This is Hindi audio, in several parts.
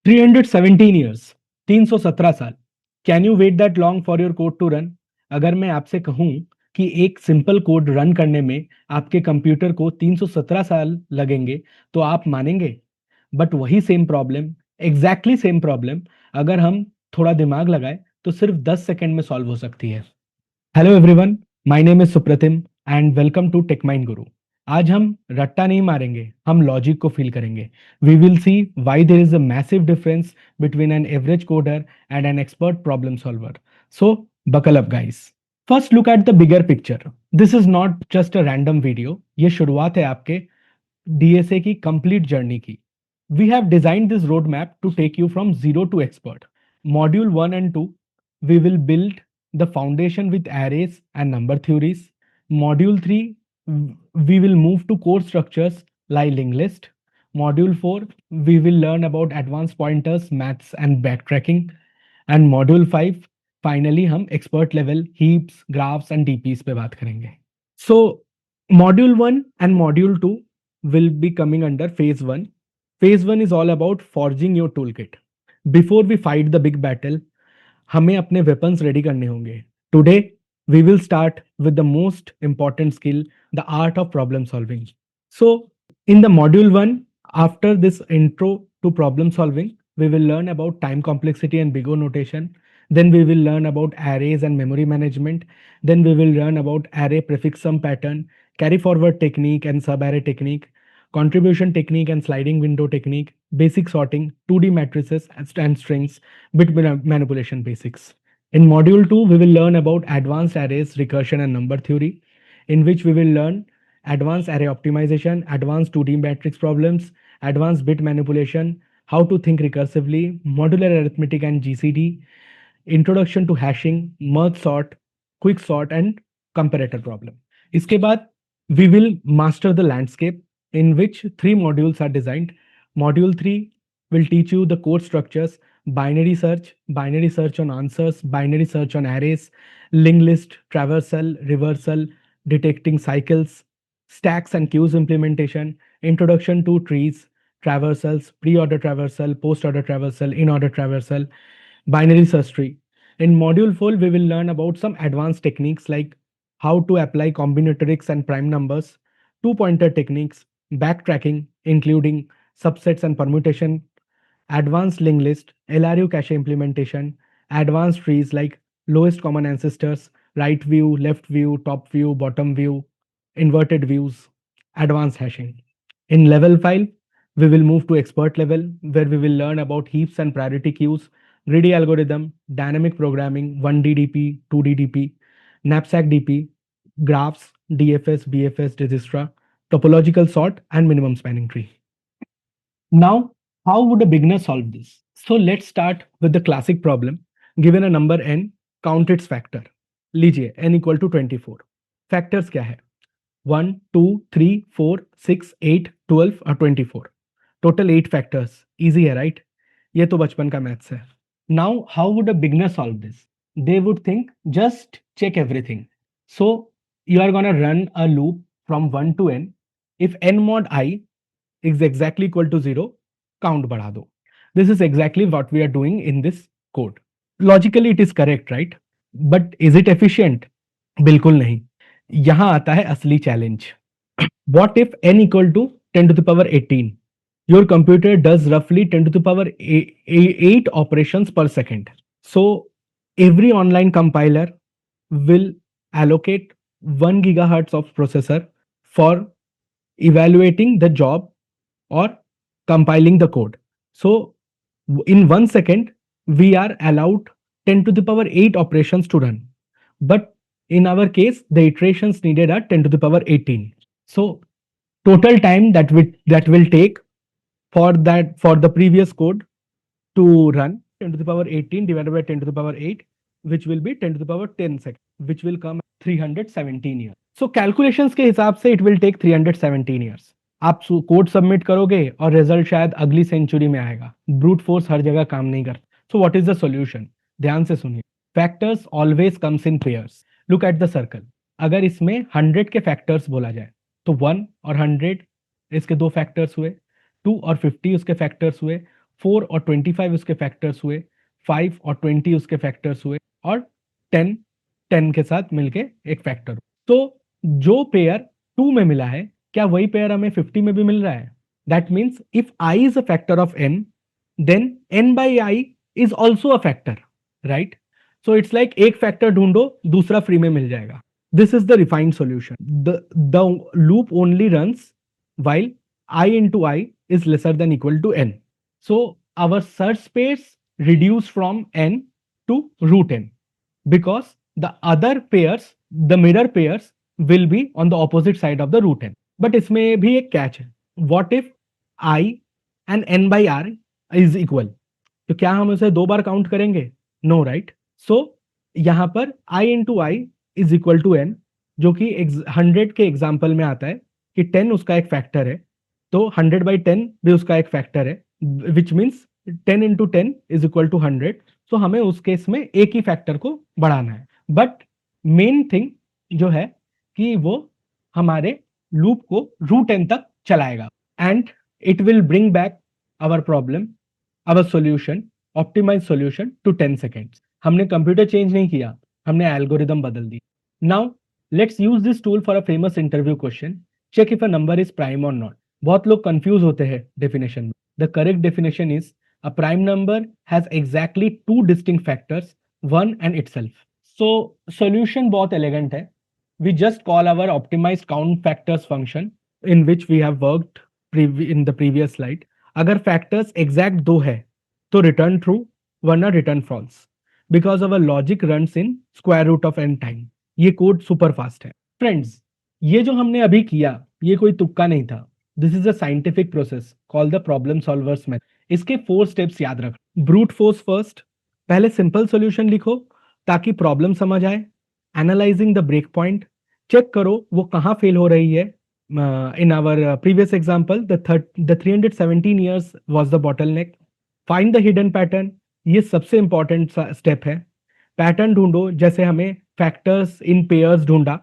317 years, 317 साल. Can you wait that long for your code to run? अगर मैं आपसे कहूं कि एक सिंपल कोड रन करने में आपके कंप्यूटर को 317 साल लगेंगे, तो आप मानेंगे? बट वही same problem, exactly same problem, अगर हम थोड़ा दिमाग लगाए तो सिर्फ 10 सेकंड में सॉल्व हो सकती है. Hello everyone, my name is Supratim and welcome to tech mind guru. आज हम रट्टा नहीं मारेंगे, हम लॉजिक को फील करेंगे. We will see why there is a massive difference between an average coder and an expert problem solver. So buckle up guys. First look at the bigger picture. This is not just a random video, ये शुरुआत है आपके डीएसए की कंप्लीट जर्नी की. We have designed this roadmap to take you from zero to expert. Module 1 and 2, we will build the foundation with arrays and number theories. Module 3, we will move to core structures like linked list. Module 4, we will learn about advanced pointers, maths and backtracking. And Module 5, finally हम expert level heaps, graphs and DPs पे बात करेंगे. So Module 1 and Module 2 will be coming under phase 1. Phase 1 is all about forging your toolkit. Before we fight the big battle, हमें अपने weapons ready करने होंगे. Today, we will start with the most important skill, the art of problem solving. So, in the module 1, after this intro to problem solving, we will learn about time complexity and big O notation. Then we will learn about arrays and memory management. Then we will learn about array prefix sum pattern, carry forward technique and sub array technique, contribution technique and sliding window technique, basic sorting, 2D matrices and strings, bit manipulation basics. In module 2, we will learn about advanced arrays, recursion and number theory, in which we will learn advanced array optimization, advanced 2D matrix problems, advanced bit manipulation, how to think recursively, modular arithmetic and GCD, introduction to hashing, merge sort, quick sort and comparator problem. इसके बाद we will master the landscape, in which 3 modules are designed. Module 3 will teach you the code structures, binary search on answers, binary search on arrays, linked list, traversal, reversal, detecting cycles, stacks and queues implementation, introduction to trees, traversals, pre-order traversal, post-order traversal, in-order traversal, binary search tree. In module 4, we will learn about some advanced techniques like how to apply combinatorics and prime numbers, two-pointer techniques, backtracking, including subsets and permutation, advanced linked list, LRU cache implementation, advanced trees like lowest common ancestors, right view, left view, top view, bottom view, inverted views, advanced hashing. In level 5, we will move to expert level, where we will learn about heaps and priority queues, greedy algorithm, dynamic programming, 1D DP, 2D DP, knapsack DP, graphs, DFS, BFS, Dijkstra, topological sort, and minimum spanning tree. Now, how would a beginner solve this? So let's start with the classic problem. Given a number n, count its factor. लीजिए n equal to 24. Factors क्या है? 1, 2, 3, 4, 6, 8, 12 और 24. Total 8 factors. Easy है, right? ये तो बचपन का मैथ्स है. Now, how would a beginner solve this? They would think, just check everything. So, you are gonna run a loop from 1 to n. If n mod I is exactly equal to 0, count बढ़ा दो. This is exactly what we are doing in this code. Logically it is correct, right? But is it efficient? बिल्कुल नहीं. यहाँ आता है असली challenge. What if n equal to 10 to the power 18? Your computer does roughly 10 to the power 8 operations per second. So every online compiler will allocate 1 gigahertz of processor for evaluating the job or compiling the code. So in 1 second, we are allowed 10 to the power 8 operations to run. But in our case, the iterations needed are 10 to the power 18. So total time that will take for the previous code to run 10 to the power 18 divided by 10 to the power 8, which will be 10 to the power 10 seconds, which will come 317 years. So calculations के हिसाब से it will take 317 years. आप कोड सबमिट करोगे और रिजल्ट शायद अगली सेंचुरी में आएगा. ब्रूट फोर्स हर जगह काम नहीं करता. So what is the solution? ध्यान से सुनिए. Factors always comes in pairs. Look at the circle. अगर इसमें 100 के फैक्टर्स बोला जाए तो 1 और 100 इसके दो फैक्टर्स हुए, 2 और 50 उसके फैक्टर्स हुए, 4 और 25 उसके फैक्टर्स हुए, 5 और 20 उसके फैक्टर्स हुए, और 10 10 के साथ मिलके एक फैक्टर। तो जो पेयर 2 में मिला है, क्या वही पेयर हमें 50 में भी मिल रहा है? That means if i is a factor of n, then n by i is also a factor, right? So it's like एक फैक्टर ढूंढो, दूसरा फ्री में मिल जाएगा. This is the refined solution. The loop only runs while I into I is lesser than equal to n. So our search space reduced from n to root n, because the other pairs, the mirror pairs, will be on the opposite side of the root n. But इसमें भी एक catch है. What if I and n by r is equal? तो क्या हम उसे दो बार काउंट करेंगे? No, right? सो यहां पर i into i is equal to n, जो कि 100 के एग्जाम्पल में आता है कि 10 उसका एक फैक्टर है, तो 100/10 भी उसका एक फैक्टर है, which means 10 into 10 is equal to 100. So हमें उस केस में एक ही फैक्टर को बढ़ाना है. बट मेन थिंग जो है कि वो हमारे लूप को रूट n तक चलाएगा, and it will bring back our problem, our solution, optimise solution to 10 seconds. हमने कंप्यूटर चेंज नहीं किया, हमने एल्गोरिदम बदल दी. Now let's use this tool for a famous interview question, check if a number is prime or not. बहुत लोग कंफ्यूज होते हैं डेफिनेशन में. The correct definition is a prime number has exactly two distinct factors, one and itself. So solution बहुत एलिगेंट है. We just call our optimized count factors function, in which we have worked in the previous slide. अगर factors exact दो है तो return true, वरना return false, because our logic runs in square root of n time. ये कोड सुपर फास्ट है. फ्रेंड्स, ये जो हमने अभी किया, ये कोई तुक्का नहीं था. This is a scientific process called the problem solvers method. इसके 4 स्टेप्स याद रख. ब्रूट फोर्स फर्स्ट, पहले सिंपल सॉल्यूशन लिखो ताकि प्रॉब्लम समझ आए. Analysing the break point, check करो वो कहाँ फेल हो रही है. In our previous example the 317 years was the bottleneck. Find the hidden pattern, ये सबसे इंपॉर्टेंट स्टेप है. पैटर्न ढूंढो, जैसे हमें फैक्टर्स इन पेयर्स ढूंढा.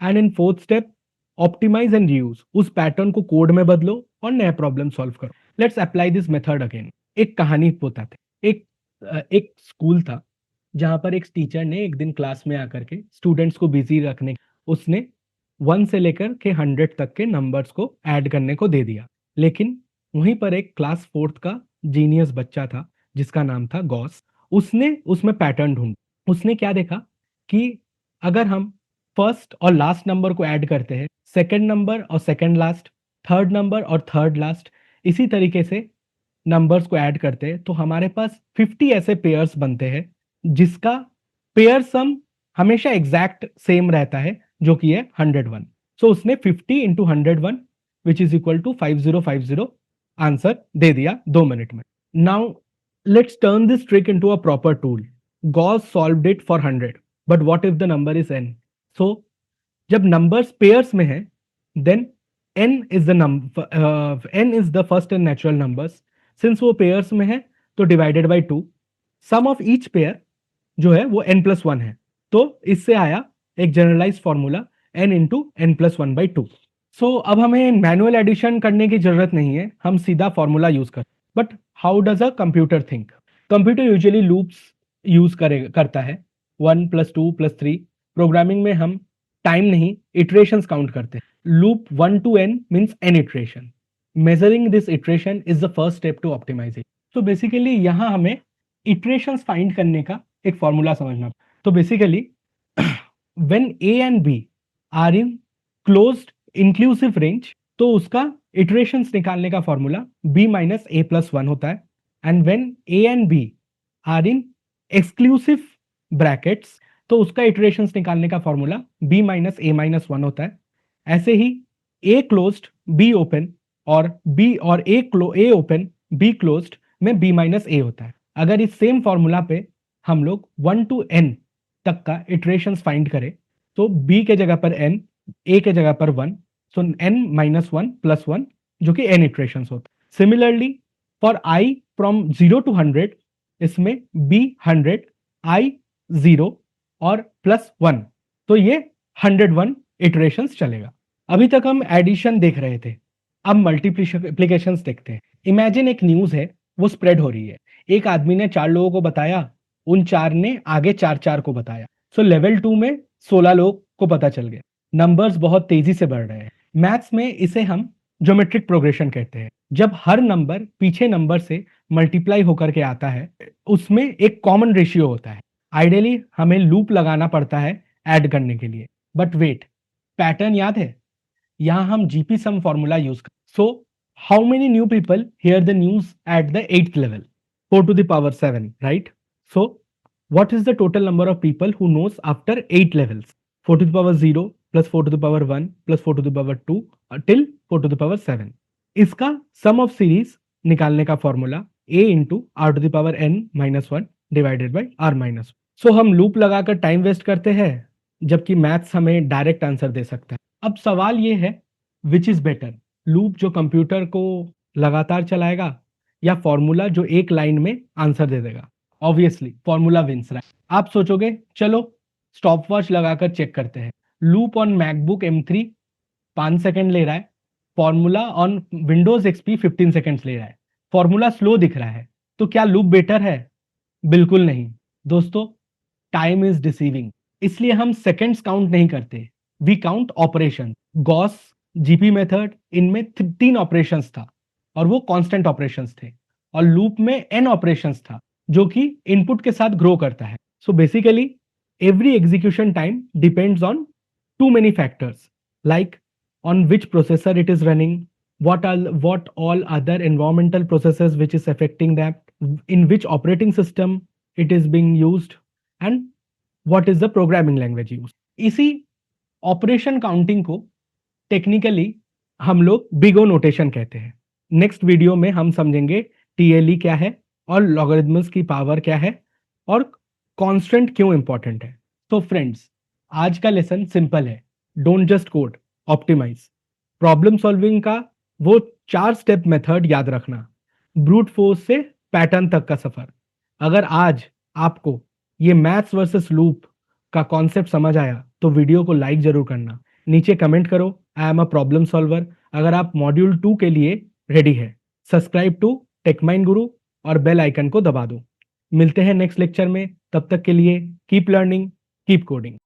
And in fourth step, optimise and reuse, उस पैटर्न को कोड में बदलो और नया प्रॉब्लम सॉल्व करो. Let's apply this method again. एक कहानी बताते. एक स्कूल था जहां पर एक टीचर ने एक दिन क्लास में आकर के स्टूडेंट्स को बिजी रखने, उसने 1 से लेकर के 100 तक के नंबर्स को ऐड करने को दे दिया. लेकिन वहीं पर एक क्लास 4th का जीनियस बच्चा था जिसका नाम था गॉस. उसने उसमें पैटर्न ढूंढा. उसने क्या देखा कि अगर हम फर्स्ट और लास्ट नंबर को ऐड करते हैं, सेकंड नंबर और सेकंड लास्ट, थर्ड नंबर और थर्ड लास्ट, इसी तरीके से नंबर्स को ऐड करते हैं, तो हमारे पास 50 ऐसे पेयर्स बनते हैं जिसका पेयर सम हमेशा एग्जैक्ट सेम रहता है, जो कि है 101. सो उसने 50 into 101 which is equal to 5050 answer दे दिया 2 मिनट में. Now let's turn this trick into a proper tool. Gauss solved it for 100, but what if the number is n? So जब नंबर्स पेयर्स में है, then n is the first n natural numbers. Since वो पेयर्स में है तो divided by 2, sum of each pair जो है वो n+1 है. तो इससे आया एक generalise formula n into n+1/2. So अब हमें मैनुअल एडिशन करने की जरूरत नहीं है, हम सीधा फॉर्मूला यूज कर. But how does a computer think? Computer usually loops use करता है, 1 + 2 + 3. प्रोग्रामिंग में हम टाइम नहीं, इटरेशंस काउंट करते हैं. Loop 1 to n means n iteration. Measuring this iteration is the first step to optimisation. तो बेसिकली यहां हमें इटरेशंस फाइंड करने का एक फॉर्मूला समझना. तो basically when a and b are in closed inclusive range, तो उसका इटरेशंस निकालने का फॉर्मूला b - a+1 होता है. And when a and b are in exclusive brackets, तो उसका इटरेशंस निकालने का फॉर्मूला b - a-1 होता है. ऐसे ही a क्लोज्ड b ओपन और b और a ओपन b क्लोज्ड में b - a होता है. अगर इस सेम फॉर्मूला पे हम लोग 1 to n तक का इटरेशंस फाइंड करें, तो b के जगह पर n, a के जगह पर 1, सो n - 1 + 1 जो कि n इटरेशंस होता है. Similarly for i from 0 to 100, इसमें b 100, i 0 और +1, तो ये 101 इटरेशंस चलेगा. अभी तक हम एडिशन देख रहे थे, अब मल्टीप्लिकेशंस देखते हैं. इमेजिन एक न्यूज है वो स्प्रेड हो रही है। एक आदमी ने 4 लोगों को बताया, उन 4 ने आगे 4-4 को बताया। सो लेवल 2 में 16 लोग को पता चल गया। नंबर्स बहुत तेजी से बढ़ रहे हैं। मैथ्स में इसे हम ज्योमेट्रिक प्रोग्रेशन कहते हैं। जब हर नंबर पीछे नंबर से मल्टीप्लाई होकर के आता है, उसमें एक कॉमन रेशियो होता है। आइडियली हमें लूप लगाना पड़ता है ऐड करने के लिए। बट वेट, पैटर्न याद है? यहाँ हम जीपी सम फॉर्मूला यूज कर। So how many new people here the news at the 8th level? 4 to the power 7, right? So what is the total number of people who knows after 8 levels? 4 to the power 0 plus 4 to the power 1 plus 4 to the power 2 till 4 to the power 7. इसका सम ऑफ सीरीज निकालने का formula a into r to the power n minus 1 divided by r minus. So हम लूप लगाकर टाइम वेस्ट करते हैं, जबकि मैथ्स हमें डायरेक्ट आंसर दे सकता है। अब सवाल ये है, विच इज बेटर, लूप जो कंप्यूटर को लगातार चलाएगा या फॉर्मूला जो एक लाइन में आंसर दे देगा? Obviously formula wins, right? आप सोचोगे चलो स्टॉप वॉच लगाकर चेक करते हैं। Loop on MacBook M3 5 second ले रहा है, formula on Windows XP 15 seconds ले रहा है। फॉर्मूला स्लो दिख रहा है, तो क्या लूप बेटर है? बिल्कुल नहीं दोस्तों, टाइम इज डिसीविंग। इसलिए हम सेकंड्स काउंट नहीं करते, we count operation. Gauss, GP method, इनमें 3 ऑपरेशंस था और वो कांस्टेंट ऑपरेशंस थे, और लूप में n ऑपरेशंस था जो कि इनपुट के साथ ग्रो करता है। So basically every execution time depends on too many factors, like on which processor it is running, what all other environmental processes which is affecting that, in which operating system it is being used, and what is the programming language used. इसी ऑपरेशन काउंटिंग को टेक्निकली हम लोग बिग ओ नोटेशन कहते हैं। नेक्स्ट वीडियो में हम समझेंगे टीएलई क्या है और लॉगरिथम्स की पावर क्या है और कांस्टेंट क्यों इंपॉर्टेंट है। तो फ्रेंड्स, आज का लेसन सिंपल है, don't just code, optimise. Problem solving का वो 4 स्टेप मेथड याद रखना, ब्रूट फोर्स से पैटर्न तक का सफर। अगर आज आपको ये मैथ्स वर्सेस लूप का कॉन्सेप्ट समझ आया तो वीडियो को लाइक जरूर करना, नीचे कमेंट करो I am a problem solver. अगर आप मॉड्यूल 2 के लिए रेडी है, सब्सक्राइब टू टेकमाइंड गुरु और बेल आइकन को दबा दो। मिलते हैं नेक्स्ट लेक्चर में, तब तक के लिए कीप लर्निंग, कीप कोडिंग।